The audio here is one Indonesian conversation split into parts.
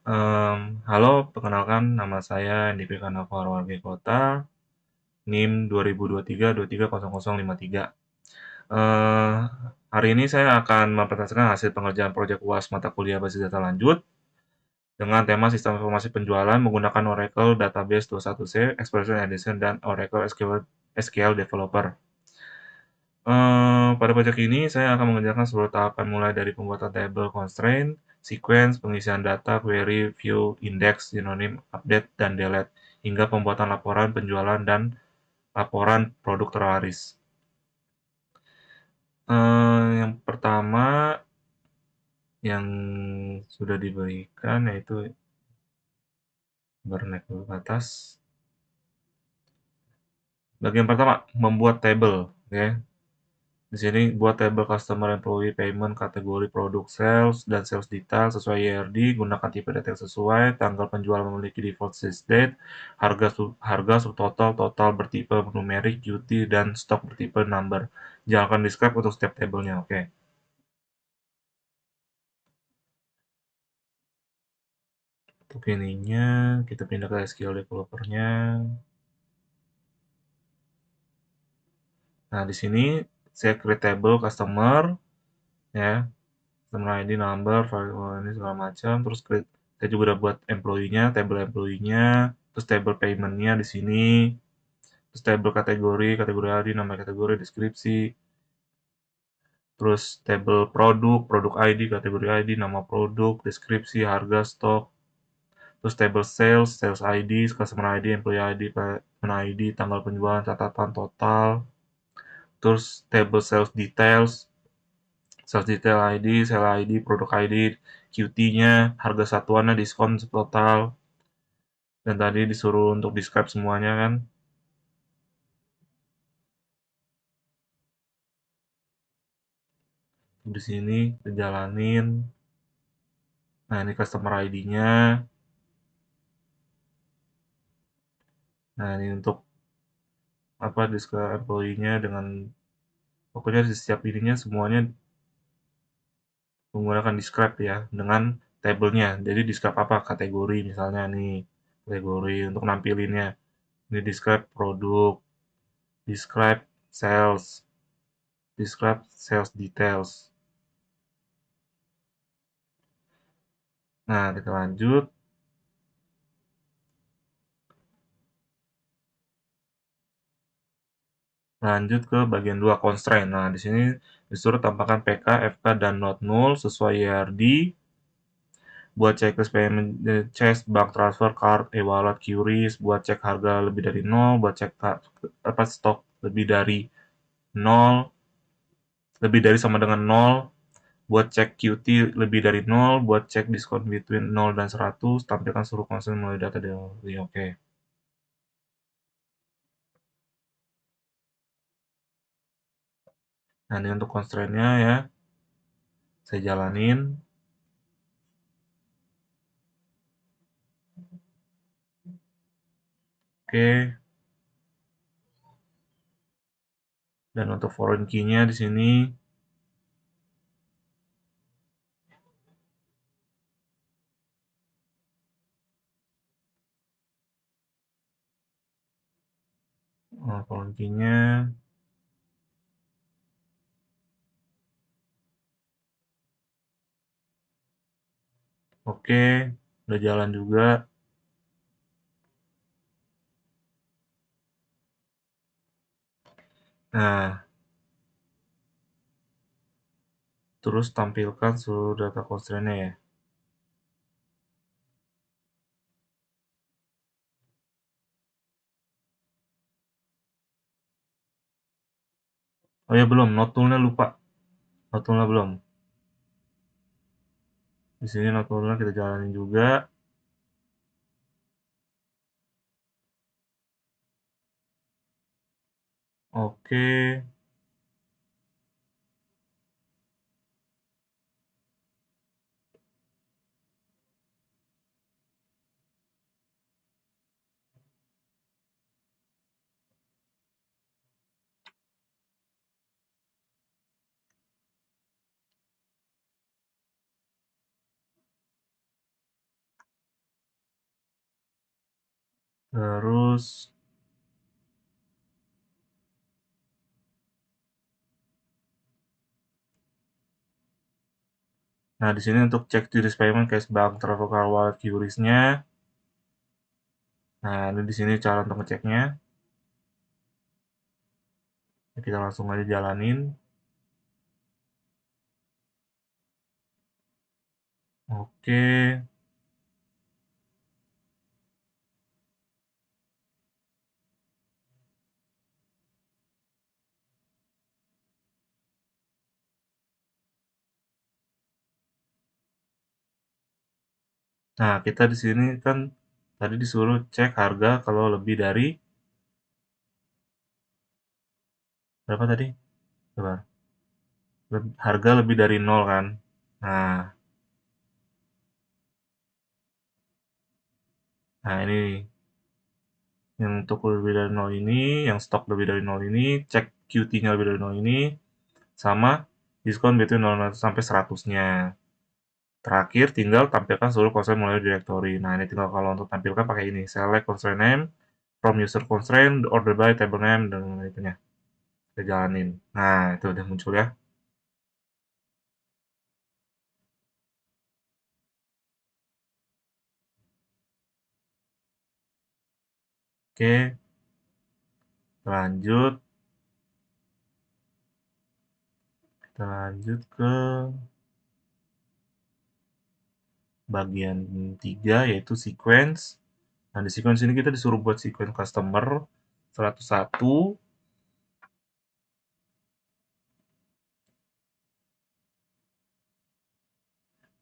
Halo, perkenalkan nama saya Andika Kanava Warga Kota, NIM 2023 230053. Eh, Hari ini saya akan mempresentasikan hasil pengerjaan proyek UAS mata kuliah basis data lanjut dengan tema sistem informasi penjualan menggunakan Oracle Database 21C, Expression Edition, dan Oracle SQL Developer. Pada proyek ini saya akan mengerjakan seluruh tahapan mulai dari pembuatan table constraint, sequence, pengisian data, query, view, index, synonym, update, dan delete, hingga pembuatan laporan penjualan dan laporan produk terlaris. Yang pertama yang sudah diberikan yaitu naik ke atas. Bagian pertama, membuat table, ya. Di sini buat table customer employee payment kategori produk sales dan sales detail sesuai YRD, gunakan tipe data yang sesuai, tanggal penjual memiliki default sales date, harga subtotal, total bertipe numerik, duty, dan stok bertipe number. Jangan describe untuk setiap tabelnya, oke. Untuk ininya, kita pindah ke SQL developer-nya. Nah, di sini saya create table customer, ya. Customer ID, number, ini segala macam. Terus saya juga udah buat employee-nya, table employee-nya, terus table payment-nya di sini, terus table kategori, kategori ID, nama kategori, deskripsi, terus table produk, produk ID, kategori ID, nama produk, deskripsi, harga, stok, terus table sales, sales ID, customer ID, employee ID, payment ID, tanggal penjualan, catatan total, terus table sales details, sales detail ID, sale ID, produk ID, QT-nya, harga satuannya, diskon total, dan tadi disuruh untuk describe semuanya kan. Di sini kita jalanin. Nah, ini customer ID-nya. Nah, ini untuk apa describe employee-nya dengan pokoknya di setiap ininya semuanya menggunakan describe ya dengan tabelnya. Jadi describe apa? Kategori misalnya nih. Kategori untuk nampilinnya. Ini describe produk, describe sales, describe sales details. Nah, kita lanjut. Lanjut ke bagian 2 constraint. Nah, di sini disuruh tambahkan PK, FK, dan not null sesuai YRD. Buat checklist payment, chest, bank transfer, card, e-wallet, QRIS, buat cek harga lebih dari 0, buat cek apa stok lebih dari 0, lebih dari sama dengan 0, buat cek QT lebih dari 0, buat cek diskon between 0 dan 100, tampilkan seluruh konsen melalui data dari oke. Nah, ini untuk constraint-nya ya. Saya jalanin. Oke. Dan untuk foreign key-nya di sini foreign key-nya oke, udah jalan juga. Nah, terus tampilkan seluruh data constraint-nya ya. Oh ya belum, not tool-nya lupa. Not tool-nya belum. Di sini not tool-nya kita jalanin juga. Oke. Terus nah di sini untuk cek jenis payment cash bank travel wallet QRIS-nya. Nah, ini di sini cara untuk ngeceknya. Kita langsung aja jalanin. Oke. Nah, kita di sini kan tadi disuruh cek harga kalau lebih dari berapa tadi? Coba. Harga lebih dari 0 kan. Nah, ini yang untuk lebih dari 0 ini, yang stok lebih dari 0 ini, cek QT-nya lebih dari 0 ini, sama diskon between 0 sampai 100-nya. Terakhir tinggal tampilkan seluruh constraint mulai directory. Nah, ini tinggal kalau untuk tampilkan pakai ini, select constraint name from user constraint, order by table name dan itunya. Kita jalanin. Nah, itu udah muncul ya. Oke, lanjut. Kita lanjut ke bagian 3 yaitu sequence. Nah, di sequence ini kita disuruh buat sequence customer 101,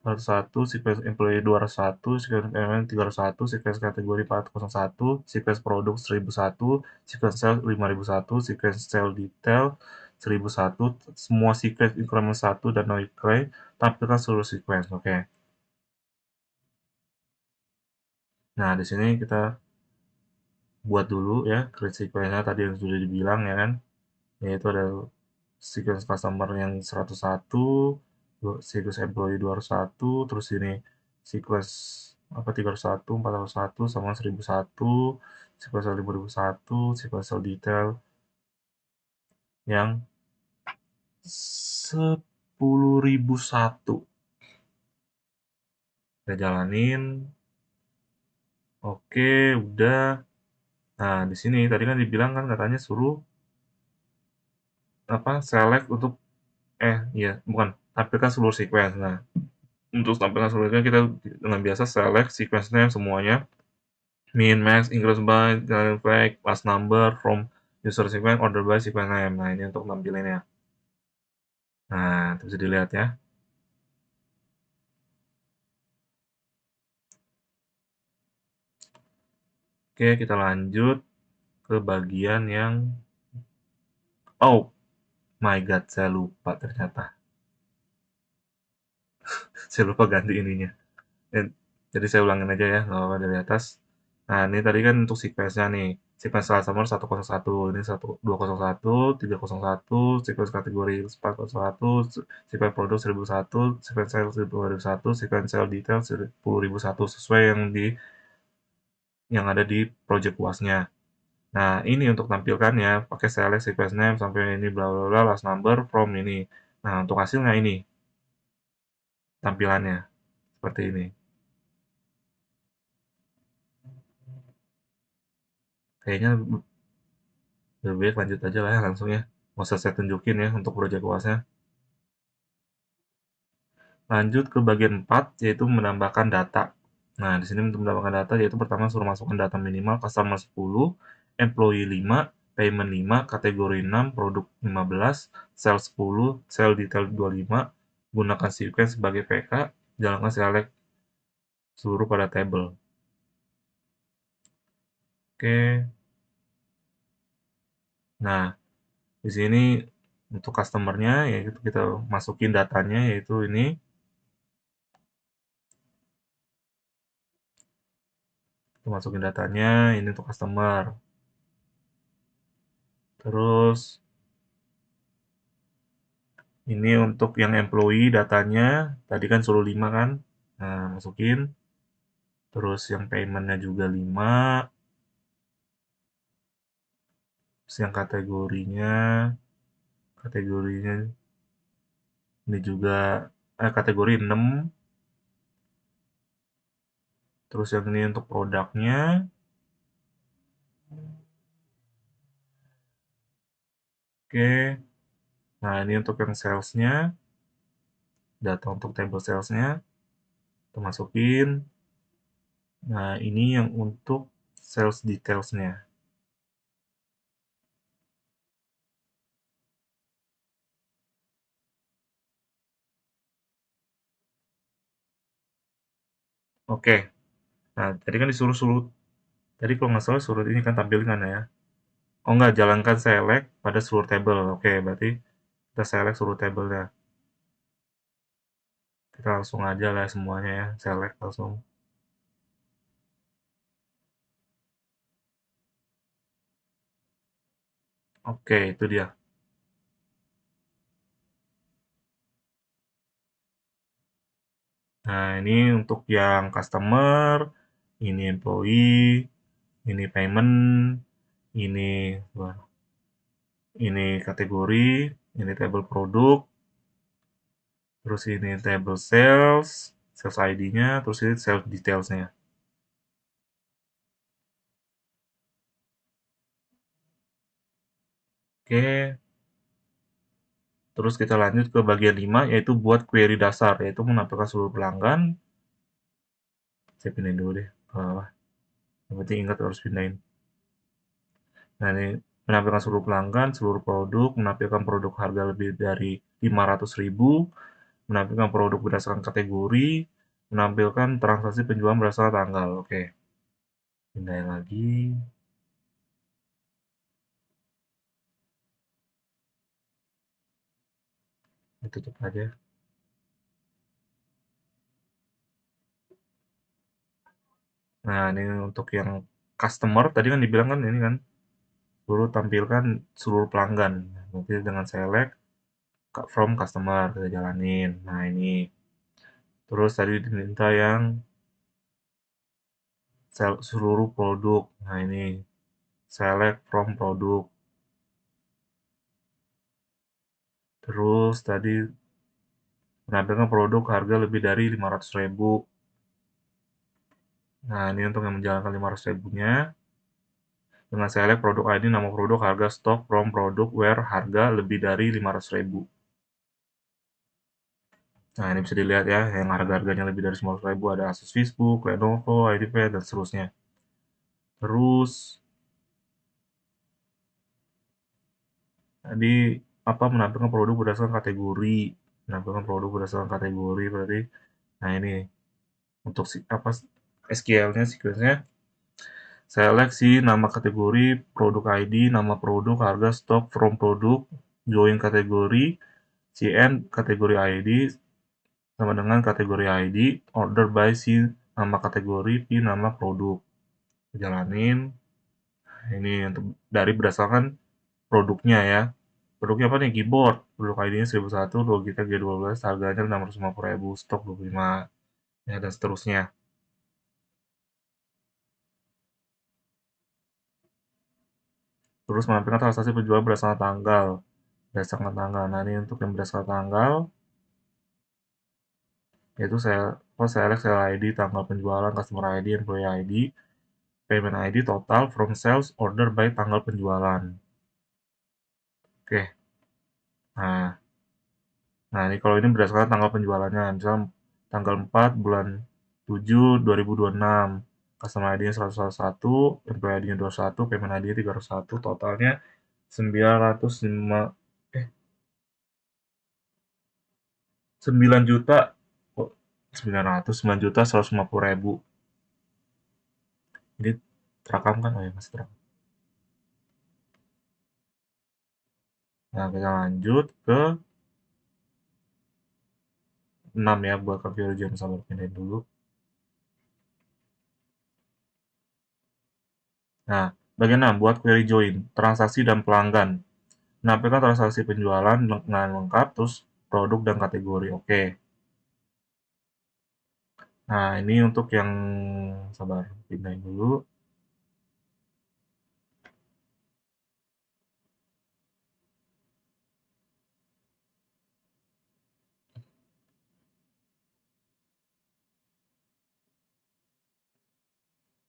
101, sequence employee 201, sequence payment 301, sequence kategori 401, sequence produk 1001, sequence sales 5001, sequence sale detail 1001, semua sequence increment 1 dan no decline, tampilkan seluruh sequence. Oke. Nah, di sini kita buat dulu ya create sequence-nya tadi yang sudah dibilang ya kan. Yaitu ada sequence customer yang 101, sequence employee 201, terus ini sequence apa 301, 401 sama 1001, sequence 5001, sequence detail yang 10.001. Kita jalanin. Oke, udah. Nah, di sini tadi kan dibilang kan katanya suruh apa select untuk iya, bukan, tampilkan seluruh sequence. Nah, untuk tampilan selanjutnya kita dengan biasa select sequence name semuanya, min, max, increase by, generate flag, last number, from user sequence, order by sequence name. Nah, ini untuk tampilinnya. Nah, itu bisa dilihat ya. Oke, kita lanjut ke bagian yang oh my god, saya lupa ternyata. Saya lupa ganti ininya. Eh, Jadi saya ulangin aja ya, nggak apa-apa dari atas. Nah, ini tadi kan untuk sequence-nya nih. Sequence customer 101, ini 201, 301, sequence kategori 401, sequence produk 1001, sequence sales 1001, sequence sale detail 10.001 sesuai yang ada di project UAS-nya. Nah, ini untuk tampilkannya pakai select sequence name sampai ini bla bla bla last number from ini. Nah, untuk hasilnya ini tampilannya seperti ini. Kayaknya lebih baik lanjut aja lah ya langsung ya. Nggak usah saya tunjukin ya untuk project UAS-nya. Lanjut ke bagian 4 yaitu menambahkan data. Nah, di sini untuk menambahkan data yaitu pertama suruh masukkan data minimal customer 10, employee 5, payment 5, kategori 6, produk 15, sales 10, sale detail 25, gunakan sequence sebagai PK, jalankan select seluruh pada table. Oke. Nah, di sini untuk customer-nya yaitu kita masukin datanya yaitu ini. Kita masukin datanya ini untuk customer. Terus ini untuk yang employee datanya tadi kan suruh 5 kan. Nah, masukin. Terus yang paymentnya juga 5. Terus yang kategorinya ini juga kategori 6. Terus yang ini untuk produknya. Oke. Nah, ini untuk yang salesnya, data untuk table salesnya, kita masukin. Nah, ini yang untuk sales detailsnya. Oke. Nah, tadi kan disuruh tadi kalau nggak salah suruh ini kan tampilkan ya. Oh nggak, jalankan select pada seluruh table. Oke, berarti kita select seluruh tabelnya. Kita langsung aja lah semuanya ya, select langsung. Oke, itu dia. Nah, ini untuk yang customer, ini employee, ini payment, ini ini kategori, ini table produk, terus ini table sales, sales ID-nya, terus ini sales details-nya. Oke, terus kita lanjut ke bagian 5, yaitu buat query dasar, yaitu menampilkan seluruh pelanggan. Saya pindahin dulu deh. Yang penting ingat harus pindahin. Nah, ini menampilkan seluruh pelanggan, seluruh produk, menampilkan produk harga lebih dari 500.000, menampilkan produk berdasarkan kategori, menampilkan transaksi penjualan berdasarkan tanggal. Oke, pindahin lagi. Ditutup aja. Nah, ini untuk yang customer, tadi kan dibilang kan ini kan, suruh tampilkan seluruh pelanggan. Nanti dengan select from customer, kita jalanin. Nah, ini. Terus tadi diminta yang seluruh produk. Nah, ini select from produk. Terus tadi menampilkan produk harga lebih dari 500.000. Nah, ini untuk yang menjalankan 500.000-nya. Dengan select produk ID, nama produk, harga stok, from produk, where, harga lebih dari 500.000. Nah, ini bisa dilihat ya, yang harga-harganya lebih dari 500.000 ada Asus Facebook, Lenovo, IdeaPad, dan seterusnya. Terus, tadi menampilkan produk berdasarkan kategori. Menampilkan produk berdasarkan kategori berarti, nah ini untuk SQL-nya, sequence-nya, seleksi nama kategori, produk ID, nama produk, harga, stok, from produk, join kategori, CN kategori ID, sama dengan kategori ID, order by si nama kategori, P nama produk. Jalanin. Ini untuk dari berdasarkan produknya ya. Produknya apa nih? Keyboard. Produk ID-nya 1001, Logitech G12, harganya 650.000, stok 25, ya, dan seterusnya. Terus menampilkan transaksi penjualan berdasarkan tanggal. Berdasarkan tanggal. Nah, ini untuk yang berdasarkan tanggal, yaitu saya select sale ID, tanggal penjualan, customer ID, employee ID, payment ID, total, from sales, order by tanggal penjualan. Oke. Nah, ini kalau ini berdasarkan tanggal penjualannya. Misal tanggal 4 bulan 7 2026. Customer ID-nya 101, employee ID-nya 21, payment ID-nya 301, totalnya 905 eh 9 juta, kok 900, 9.150.000. Ini terekam kan? Oh ya, masih terekam. Nah, kita lanjut ke 6 ya, buat conversion, sabar pindahin dulu. Nah, bagian 6 buat query join, transaksi dan pelanggan. Menampilkan transaksi penjualan dengan lengkap, terus produk dan kategori. Oke. Nah, ini untuk yang sabar pindahin dulu.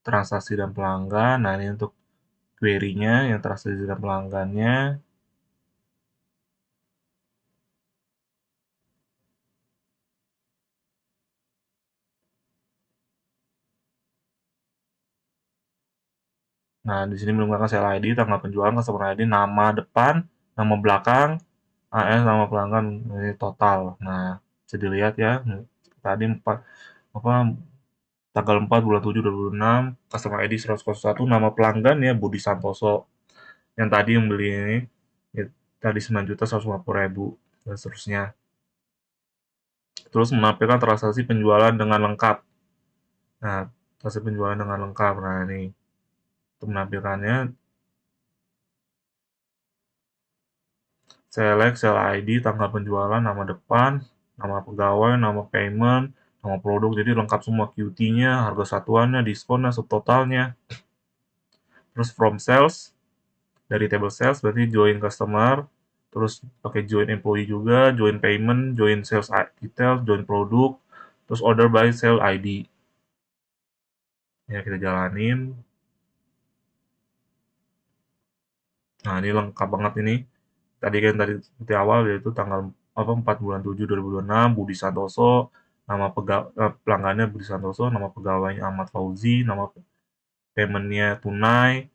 transaksi dan pelanggan. Nah, ini untuk query-nya yang transaksi dan pelanggannya. Nah, di sini menggunakan sel ID, tanggal penjualan, customer ID, nama depan, nama belakang, AS, nama pelanggan, ini total. Nah, bisa dilihat ya. Tadi 4 apa tanggal 4 bulan 7 2006, customer ID 101, nama pelanggan ya Budi Santoso. Yang tadi yang beli ini ya, tadi 9.150.000 dan seterusnya. Terus menampilkan transaksi penjualan dengan lengkap. Nah, transaksi penjualan dengan lengkap. Nah, ini untuk menampilkannya, select sel ID, tanggal penjualan, nama depan, nama pegawai, nama payment, nama produk. Jadi lengkap semua, QT-nya, harga satuannya, diskonnya, subtotalnya. Terus from sales, dari table sales berarti join customer, terus pakai join employee juga, join payment, join sales details, join produk, terus order by sale ID. Ya, kita jalanin. Nah, ini lengkap banget ini. Tadi seperti awal, yaitu tanggal 4 bulan 7 2026, Budi Santoso, pelanggannya Budi Santoso, nama pegawainya Ahmad Fauzi, nama paymentnya tunai,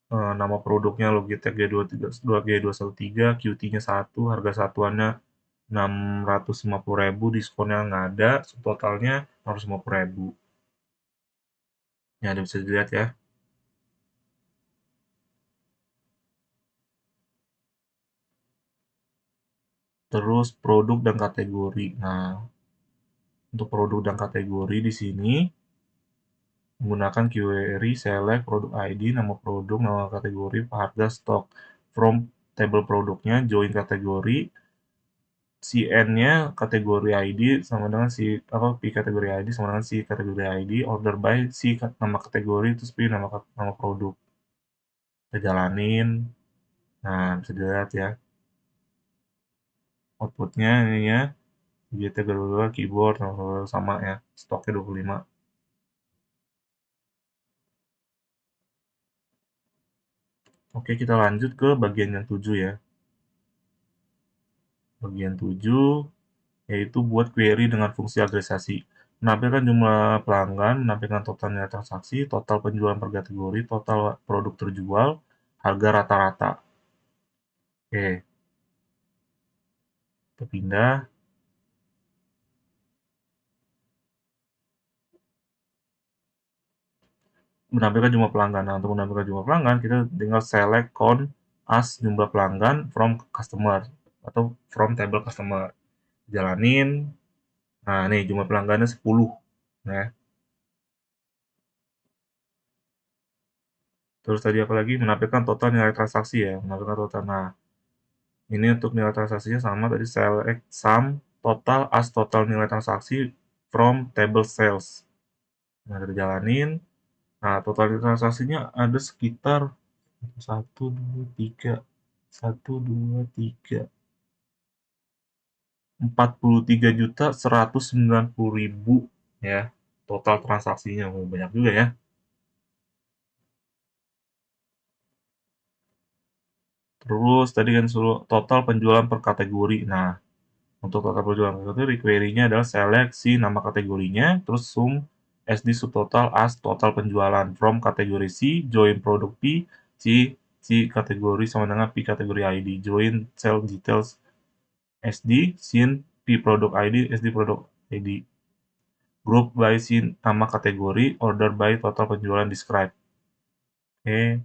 nama produknya Logitech G213, QT-nya 1, harga satuannya 650.000, diskonnya nggak ada, totalnya 650.000. Ya, bisa dilihat ya. Terus produk dan kategori. Nah, untuk produk dan kategori di sini menggunakan query select produk ID, nama produk, nama kategori, harga, stok. From table produknya, join kategori, si N-nya kategori ID sama dengan si P kategori ID sama dengan si kategori ID, order by si nama kategori, terus P nama produk. Kita jalanin. Nah, bisa dilihat ya. Outputnya ini ya. GT kedua keyboard sama ya. Stoknya 25. Oke, kita lanjut ke bagian yang 7 ya. Bagian 7 yaitu buat query dengan fungsi agregasi. Menampilkan jumlah pelanggan, menampilkan total nilai transaksi, total penjualan per kategori, total produk terjual, harga rata-rata. Oke, kita pindah. Menampilkan jumlah pelanggan. Nah, untuk menampilkan jumlah pelanggan, kita tinggal select count as jumlah pelanggan from customer atau from table customer. Jalanin. Nah, nih jumlah pelanggannya 10. Nah, terus tadi apa lagi? Menampilkan total nilai transaksi ya. Menampilkan total. Nah, ini untuk nilai transaksinya sama tadi select sum total as total nilai transaksi from table sales. Nah, kita jalanin. Nah, total nilai transaksinya ada sekitar 1, 2, 3, 1, 2, 3, 43.190.000 ya total transaksinya. Banyak juga ya. Terus tadi kan suruh total penjualan per kategori. Nah, untuk total penjualan per kategori, query-nya adalah seleksi nama kategorinya, terus sum SD subtotal as total penjualan from kategori C, join produk P, C kategori sama dengan P kategori ID, join sell details SD, sin P produk ID, SD produk ID. Group by sin nama kategori, order by total penjualan describe. Oke.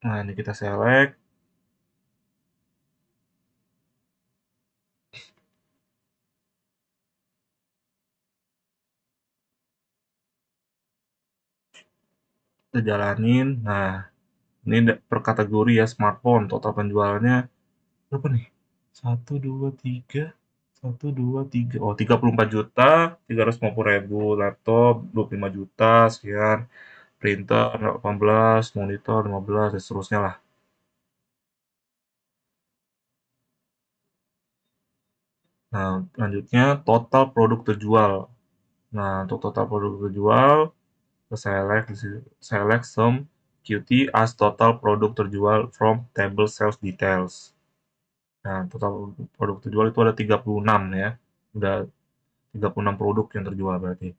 Nah, ini kita select. Kita jalanin. Nah, ini per kategori ya smartphone. Total penjualannya berapa nih? 1, 2, 3. 1, 2, 3. Oh, 34 juta, 350 ribu. Laptop 25 juta, sekian. Printer 18, monitor 15, dan seterusnya lah. Nah, selanjutnya total produk terjual. Nah, untuk total produk terjual, select some QT as total produk terjual from table sales details. Nah, total produk terjual itu ada 36 ya. Udah 36 produk yang terjual berarti.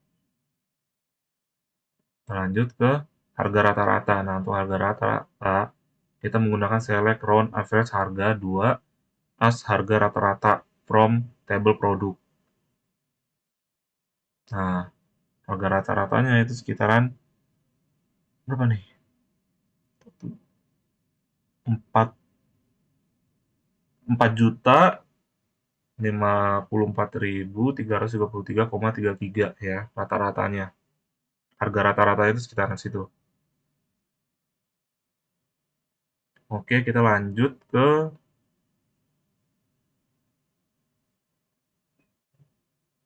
Nah, lanjut ke harga rata-rata. Nah, untuk harga rata-rata, kita menggunakan select round average harga 2 as harga rata-rata from table produk. Nah, harga rata-ratanya itu sekitaran berapa nih? 4 4.054.333,33 ya rata-ratanya. Harga rata-rata itu sekitaran situ. Oke, kita lanjut ke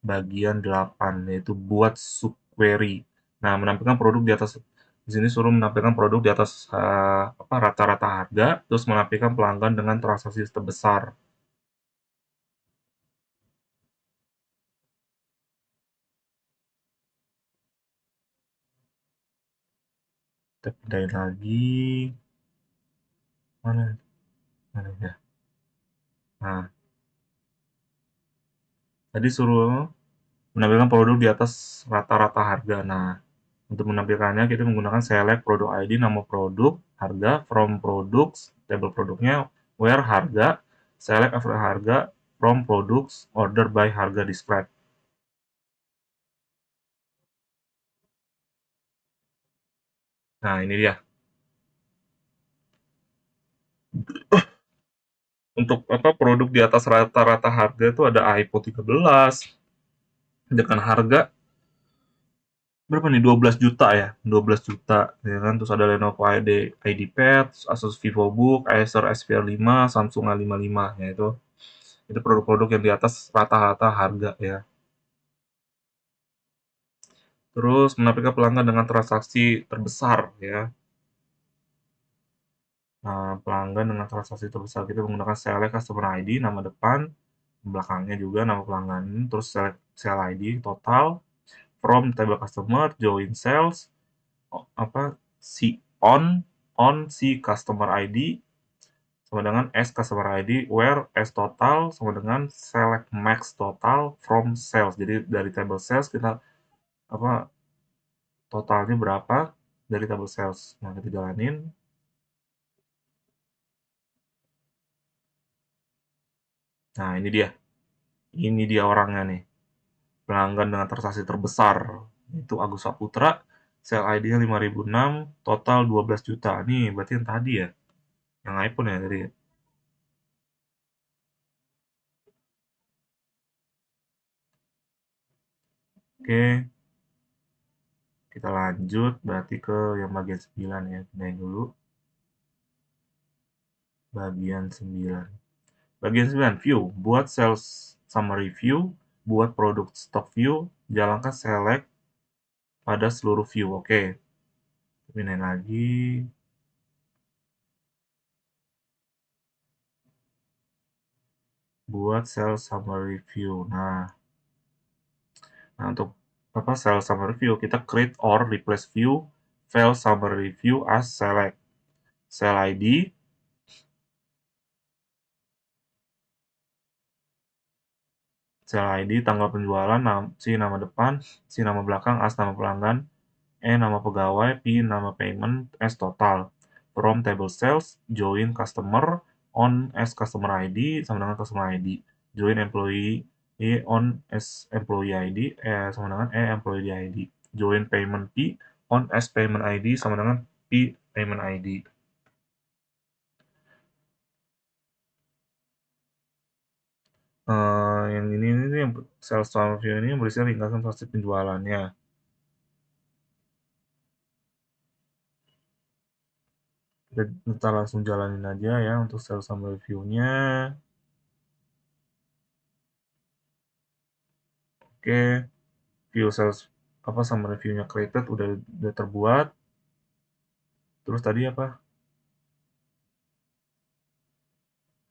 bagian 8, yaitu buat subquery. Nah, menampilkan produk di atas di sini suruh menampilkan produk di atas rata-rata harga, terus menampilkan pelanggan dengan transaksi terbesar. Kita pindahin lagi. Mana? Mana ya? Nah, tadi suruh menampilkan produk di atas rata-rata harga. Nah, untuk menampilkannya kita menggunakan select produk ID, nama produk, harga, from products, table produknya, where harga, select after harga, from products, order by harga describe. Nah, ini dia. Untuk produk di atas rata-rata harga itu ada iPhone 13 dengan harga berapa nih? 12 juta ya. 12 juta ya kan. Terus ada Lenovo IdeaPad, Asus VivoBook, Acer SPR 5, Samsung A55 ya itu produk-produk yang di atas rata-rata harga ya. Terus menampilkan pelanggan dengan transaksi terbesar ya. Nah, pelanggan dengan transaksi terbesar kita menggunakan select customer ID, nama depan, belakangnya juga nama pelanggan, terus select sell ID total, from table customer, join sales, apa si on si customer ID sama dengan S customer ID, where S total sama dengan select max total from sales. Jadi dari table sales kita apa totalnya berapa dari table sales. Nah, kita jalanin. Nah, ini dia. Ini dia orangnya nih. Pelanggan dengan transaksi terbesar. Itu Agus Saputra. Sell ID-nya 5.006, total 12 juta. Nih, berarti yang tadi ya. Yang iPhone ya tadi. Oke, kita lanjut berarti ke yang bagian 9 ya. Pindahin dulu. Bagian 9. Bagian 9, view. Buat sales summary view, buat produk stock view, jalankan select pada seluruh view. Oke, pindahin lagi. Buat sales summary view. Nah, untuk sales summary view, kita create or replace view, file summary view as select. Sell ID, sell ID, tanggal penjualan, si nama depan, si nama belakang, as nama pelanggan, nama pegawai, P nama payment, S total. From table sales, join customer, on as customer ID sama dengan customer ID. Join employee, on as employee ID, sama dengan employee ID. Join payment P, on as payment ID sama dengan P payment ID. Yang ini yang sales overview ini berisi ringkasan transaksi penjualannya. Kita langsung jalanin aja ya untuk sales summary review-nya. Oke, view sales summary view-nya created udah terbuat. Terus tadi apa?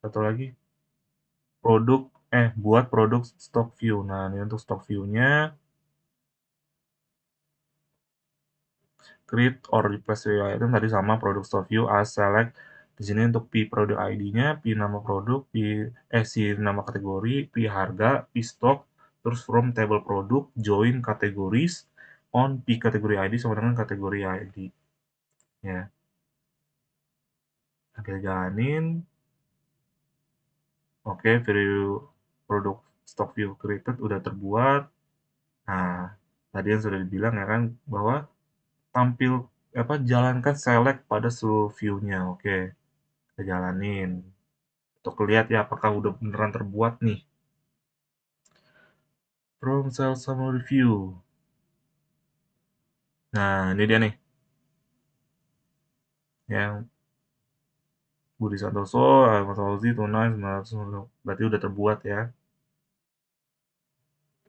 Satu lagi. Buat produk stock view. Nah, ini untuk stock view-nya create or replace view item tadi sama produk stock view as select. Di sini untuk P produk ID-nya, P nama produk, si nama kategori, P harga, P stock, terus from table produk, join categories, on P kategori ID sama dengan kategori ID. Ya. Oke, jalanin. Oke, view produk stock view created udah terbuat. Nah, tadi yang sudah dibilang ya kan bahwa jalankan select pada seluruh view-nya. Oke, kita jalanin. Untuk lihat ya apakah udah beneran terbuat nih. From sales summary view. Nah, ini dia nih. Yang Budi Santoso, Ahmad Fauzi, tunai 900, berarti udah terbuat ya.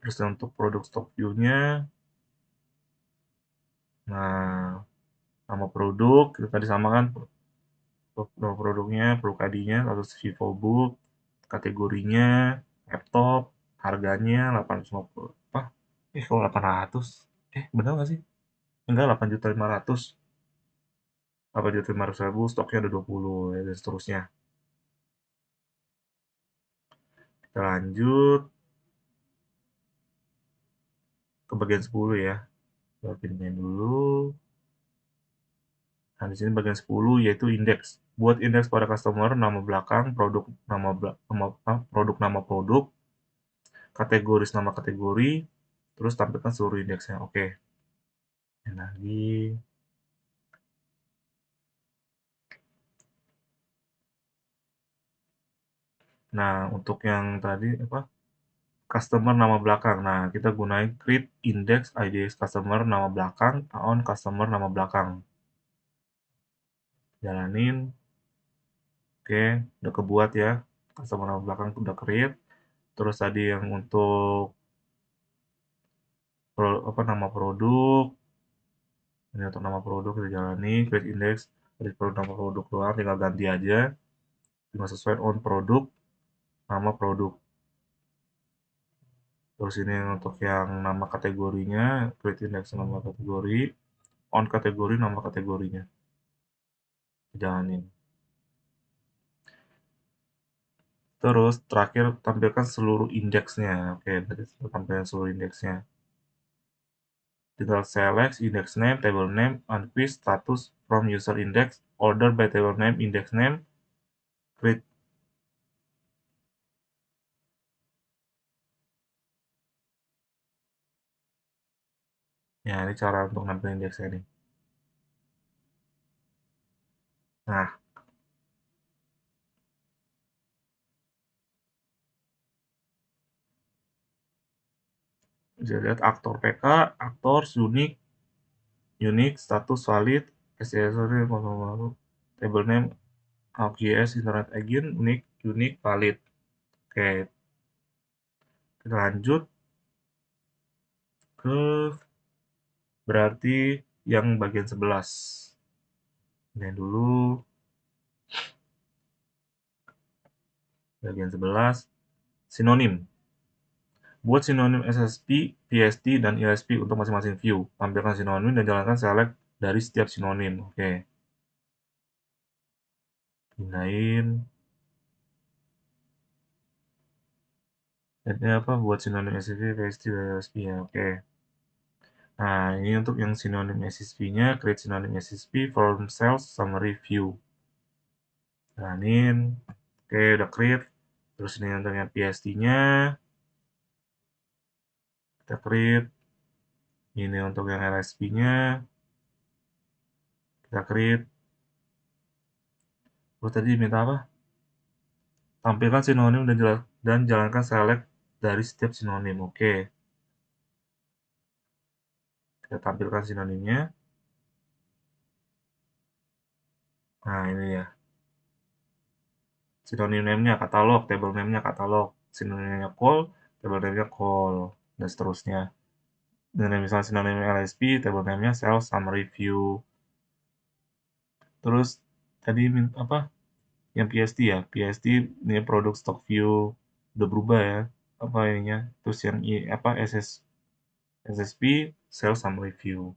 Terus untuk produk stock view-nya, nah, nama produk, kita tadi sama kan, nama produknya, produk ID-nya, lalu VivoBook, kategorinya, laptop, harganya 850, kalau 800, bener nggak sih? Enggak, 8.500.000, 8.500.000, stoknya ada 20, ya, dan seterusnya. Kita lanjut ke bagian 10 ya. Kita pindahin dulu. Nah, di sini bagian 10 yaitu indeks. Buat indeks pada customer, nama belakang, produk nama produk, kategoris nama kategori, terus tampilkan seluruh indeksnya. Oke. Ini lagi. Nah, untuk yang tadi customer nama belakang. Nah, kita gunain create index IDX customer nama belakang on customer nama belakang. Jalanin. Oke, udah kebuat ya. Customer nama belakang udah create. Terus tadi yang untuk nama produk. Ini untuk nama produk kita jalani create index dari produk nama produk doang, tinggal ganti aja. Tinggal sesuai on produk nama produk. Terus ini untuk yang nama kategorinya, create index nama kategori, on kategori nama kategorinya. Jalanin. Terus terakhir tampilkan seluruh indeksnya. Oke, berarti tampilkan seluruh indeksnya. Tinggal select index name, table name, unquiz, status from user index, order by table name, index name, create. Ya, ini cara untuk nampilin indeksnya nih. Nah, bisa lihat aktor PK, aktor, unique, status valid, accessory, table name, ArcGIS, internet agent, unique, valid. Oke, kita lanjut ke berarti yang bagian 11. Ini dulu bagian 11 sinonim. Buat sinonim SSP, PST, dan ISP untuk masing-masing view. Tampilkan sinonim dan jalankan select dari setiap sinonim. Oke. Pindahin. Ini buat sinonim SSP, PST, dan ISP ya. Oke. Nah, ini untuk yang sinonim SSP-nya, create sinonim SSP from sales summary view. Jalanin. Oke, udah create. Terus ini untuk yang PST-nya. Kita create. Ini untuk yang LSP-nya. Kita create. Terus tadi minta apa? Tampilkan sinonim dan jalankan select dari setiap sinonim. Oke. Kita tampilkan sinonimnya. Nah, ini ya. Sinonim name-nya katalog, table name-nya katalog, sinonimnya call, table name-nya call. dan seterusnya. Dan misalnya sinonim LSP, table name-nya Sales Summary View. Terus tadi apa? Yang PST ya, PST ini Product Stock View udah berubah ya, apa ininya. Terus yang apa SSP Sales Summary View.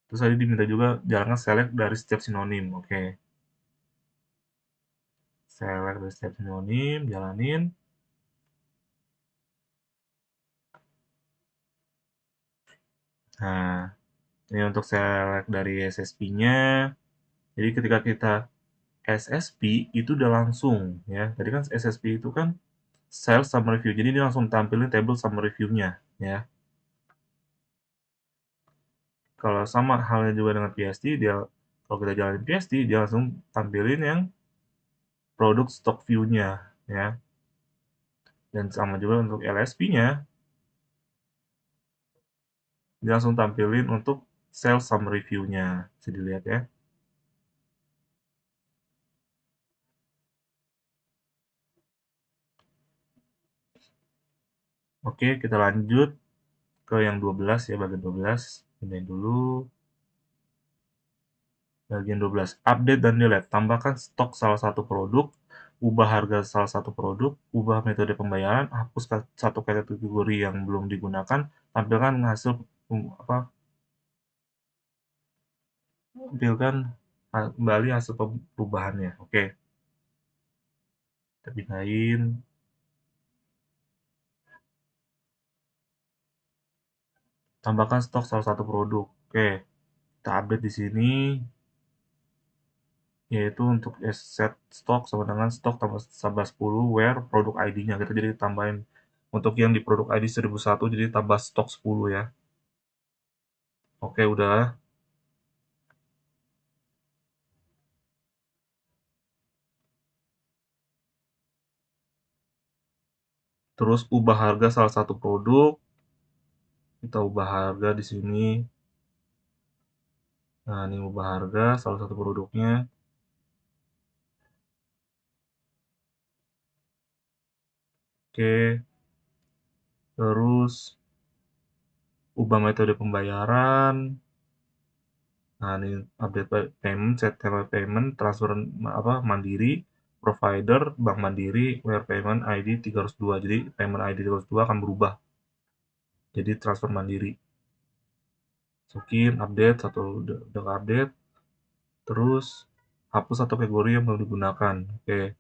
Terus tadi diminta juga jalankan select dari setiap sinonim. Oke. Select dari setiap sinonim, jalanin. Nah, ini untuk select dari SSP-nya. Jadi ketika kita SSP itu udah langsung ya. Tadi kan SSP itu kan Sales Summary View. Jadi dia langsung tampilin table Summary View-nya ya. Kalau sama halnya juga dengan PST, dia kalau kita jalanin PST, dia langsung tampilin yang produk stock view-nya ya. Dan sama juga untuk LSP-nya, dia langsung tampilin untuk sales summary view-nya. Bisa dilihat ya. Oke, kita lanjut ke yang 12 ya, bagian 12. Pindahin dulu. Bagian 12, update dan delete. Tambahkan stok salah satu produk, ubah harga salah satu produk, ubah metode pembayaran, hapus satu kategori yang belum digunakan, tampilkan hasil apa tampilkan kembali hasil perubahannya. Oke, kita pindahin. Tambahkan stok salah satu produk. Oke, kita update di sini, yaitu untuk set stok sama dengan stok tambah 10 where produk ID-nya. Kita jadi tambahin untuk yang di produk ID 1001 jadi tambah stok 10 ya. Oke, udah. Terus ubah harga salah satu produk. Kita ubah harga di sini. Nah, ini ubah harga salah satu produknya. Oke. Terus ubah metode pembayaran. Nah, ini update payment, set payment, transfer apa mandiri, provider, bank mandiri, where payment ID 302. Jadi payment ID 302 akan berubah jadi transfer mandiri. Masukin update satu udah update. Terus hapus satu kategori yang belum digunakan. Oke.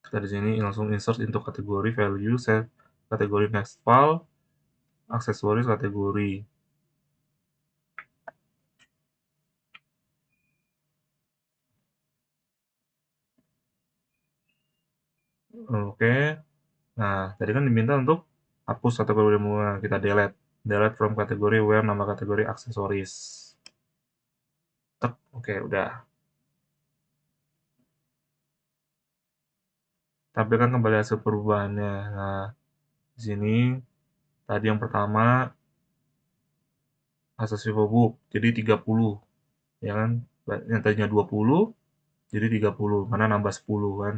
Kita di sini langsung insert into kategori value, set kategori next file, aksesoris kategori. Oke. Nah, tadi kan diminta untuk hapus kategori semua, kita delete. Delete from kategori where nama kategori aksesoris. Tek, oke, udah. Tampilkan kembali hasil perubahannya. Nah, di sini tadi yang pertama access book jadi 30 ya kan. Yang tadinya 20 jadi 30 karena nambah 10 kan.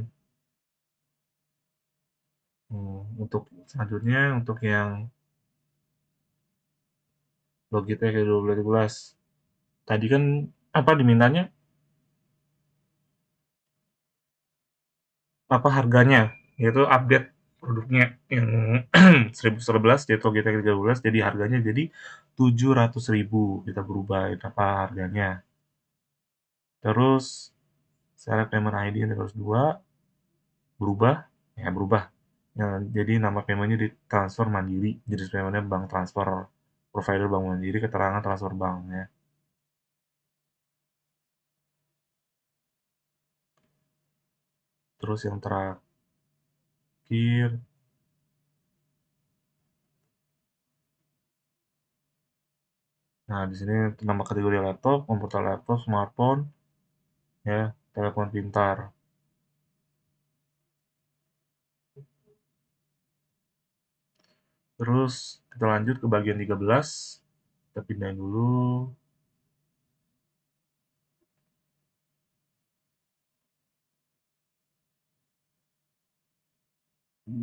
Untuk selanjutnya untuk yang Logitech 2012. Tadi kan apa dimintanya? Apa harganya? Yaitu update produknya yang 1011 jadi Logitech 13 jadi harganya jadi 700.000. Kita berubah apa harganya. Terus select payment ID yang terus 2 berubah ya berubah. Ya, jadi nama paymentnya ditransfer mandiri. Jadi paymentnya bank transfer provider bank mandiri keterangan transfer bank ya. Terus yang terakhir, nah di sini nama kategori laptop, komputer laptop, smartphone, ya, telepon pintar. Terus kita lanjut ke bagian 13. Kita pindahin dulu. Bagi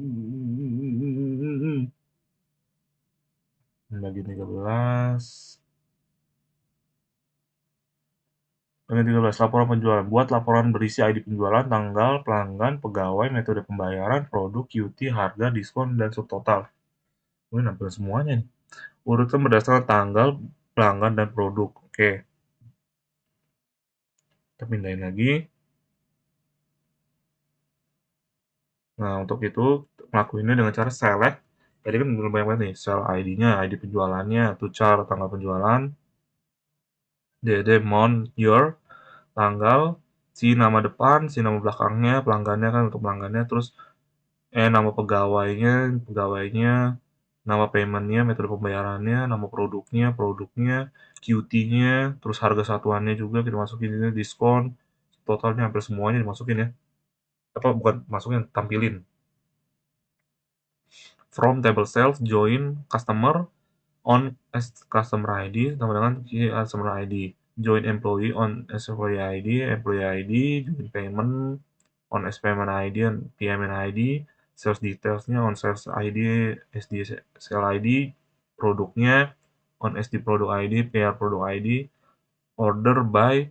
13. Bagi 13, laporan penjualan. Buat laporan berisi ID penjualan, tanggal, pelanggan, pegawai, metode pembayaran, produk, QT, harga, diskon, dan subtotal. Ini nampil semuanya nih. Urutan berdasarkan tanggal, pelanggan, dan produk. Oke, kita pindahin lagi. Nah, untuk itu, ngelakuinnya dengan cara select. Tadi kan belum banyak banget nih, sell ID-nya, ID penjualannya, tucar, tanggal penjualan, DD, month, year, tanggal, si nama depan, si nama belakangnya, pelanggannya kan untuk pelanggannya, terus nama pegawainya, nama payment-nya, metode pembayarannya, nama produknya, QT-nya, terus harga satuannya juga kita masukin ini, diskon, totalnya hampir semuanya dimasukin ya. Apa bukan masukin, tampilin. From table sales, join customer on as customer ID sama dengan customer ID. Join employee on as employee ID, join payment on as payment ID and payment ID, sales detailsnya on sales ID, SD sale ID, produknya on SD product ID, PR product ID, order by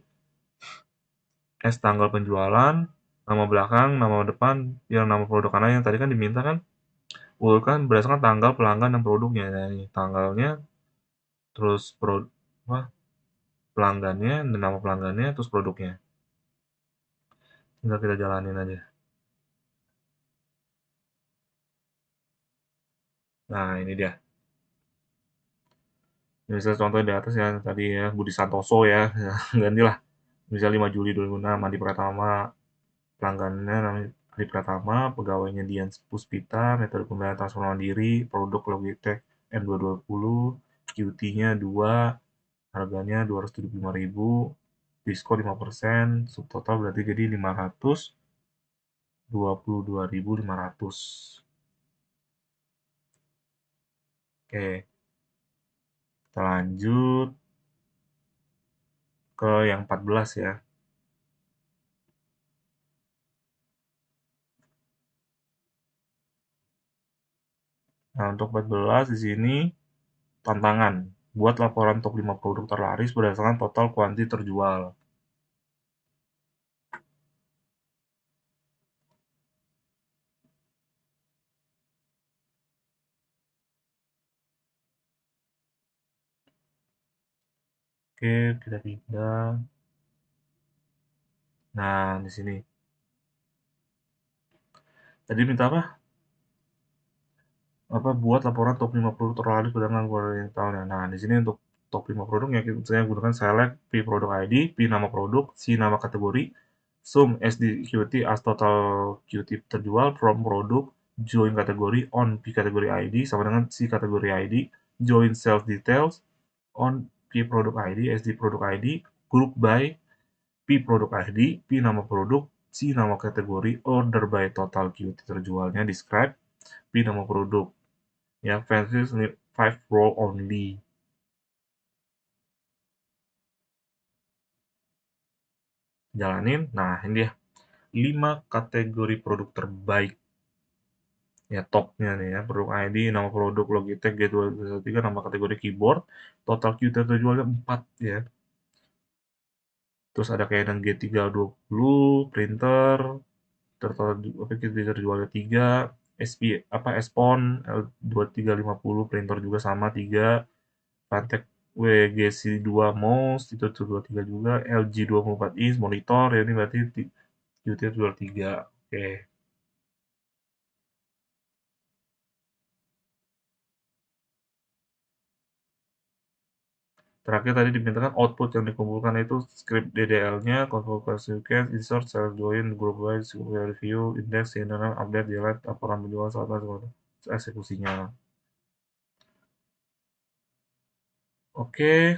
as tanggal penjualan, nama belakang, nama depan, yang nama produk karena yang tadi kan diminta kan kan berdasarkan tanggal pelanggan dan produknya. Nah, ini tanggalnya, terus apa, pelanggannya, dan nama pelanggannya, terus produknya. Tinggal kita jalanin aja. Nah, ini dia. Misal contoh di atas ya tadi ya Budi Santoso ya, gantilah. Misal 5 Juli 2006, Adi Pratama, pelanggannya namanya Adi Pratama, pegawainya Dian Puspita, metode pembayaran transfer mandiri, produk Logitech M220, QT-nya 2, harganya 275.000, diskon 5%, subtotal berarti jadi 522.500. Oke, kita lanjut ke yang 14 ya. Nah, untuk 14 di sini tantangan. Buat laporan top 5 produk terlaris berdasarkan total kuanti terjual. Oke, kita pindah. Nah, di sini. Tadi minta apa? Apa buat laporan top 5 produk terlaris berdasarkan kuanti tahunnya. Nah, di sini untuk top 5 produknya saya gunakan select P produk ID, P nama produk, C nama kategori, sum SDQT as total QT terjual, from produk, join kategori, on P kategori ID sama dengan C kategori ID, join sales details, on P produk ID, SD produk ID, group by P produk ID, P nama produk, C nama kategori, order by total QT terjualnya, describe, P nama produk. Ya, versi 5 row only. Jalanin. Nah, ini dia 5 kategori produk terbaik. Ya, topnya nih ya, produk ID, nama produk Logitech G213, nama kategori keyboard, total QT terjualnya 4 ya. Terus ada Canon G320 printer, total apa kita terjualnya 3, SP apa Espon L2350 printer juga sama 3, Fanatec WGC2 mouse itu 23 juga, LG 24 inch monitor ya ini berarti QT 23. Oke. Terakhir tadi dimintakan output yang dikumpulkan itu script DDL-nya, configuration case, insert, select, join, group by, review, index, general, update, delete, laporan penjualan, saat eksekusinya. Oke,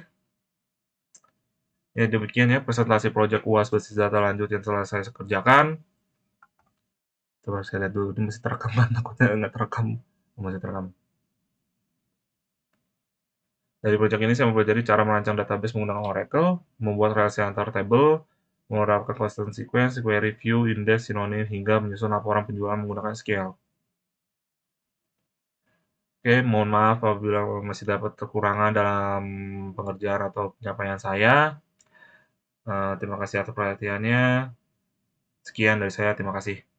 ya demikian ya presentasi proyek UAS basis data lanjut yang telah saya kerjakan. Coba saya lihat dulu, ini masih terekam kan? Takutnya nggak terekam. Oh, masih terekam. Dari proyek ini saya mempelajari cara merancang database menggunakan Oracle, membuat relasi antar table, menerapkan cluster sequence, query view, index, sinonim, hingga menyusun laporan penjualan menggunakan SQL. Oke, mohon maaf apabila masih dapat kekurangan dalam pengerjaan atau pencapaian saya. Terima kasih atas perhatiannya. Sekian dari saya, terima kasih.